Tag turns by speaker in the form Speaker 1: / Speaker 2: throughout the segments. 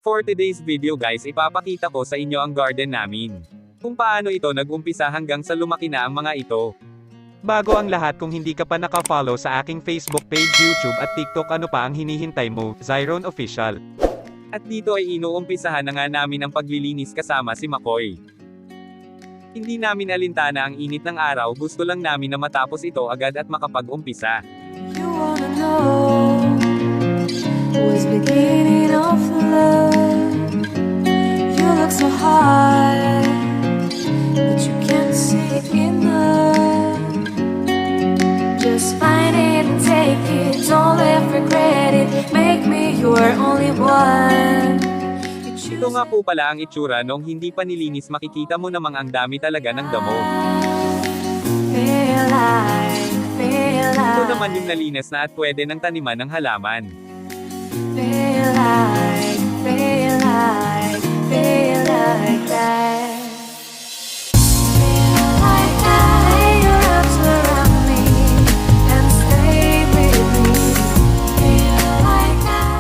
Speaker 1: For today's video guys, ipapakita ko sa inyo ang garden namin. Kung paano ito nag-umpisa hanggang sa lumaki na ang mga ito.
Speaker 2: Bago ang lahat, kung hindi ka pa naka-follow sa aking Facebook page, YouTube at TikTok, ano pa ang hinihintay mo? Zyron Official.
Speaker 1: At dito ay inuumpisahan na nga namin ang paglilinis kasama si Makoy. Hindi namin alintana ang init ng araw, gusto lang namin na matapos ito agad at makapag-umpisa.
Speaker 3: You wanna know what's beginning of love? You look so hard, but you can't see enough. Just find it and take it, don't let regret it. Make me your only one.
Speaker 1: Ito nga po pala ang itsura noong hindi pa nilinis, makikita mo namang ang dami talaga ng damo. Ito naman yung nalinis na at pwede ng taniman ng halaman.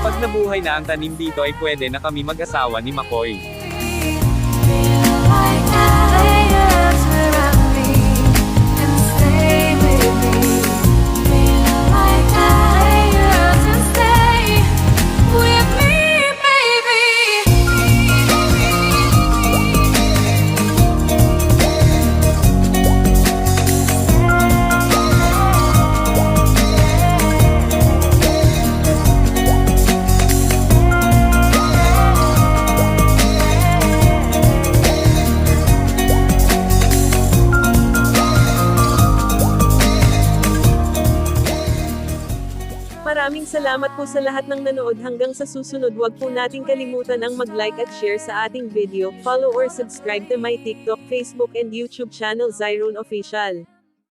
Speaker 1: Pag nabuhay na ang tanim dito ay pwede na kami mag-asawa ni Makoy.
Speaker 4: Maraming salamat po sa lahat ng nanood. Hanggang sa susunod, huwag po nating kalimutan ang mag-like at share sa ating video, follow or subscribe to my TikTok, Facebook and YouTube channel Zyron Official.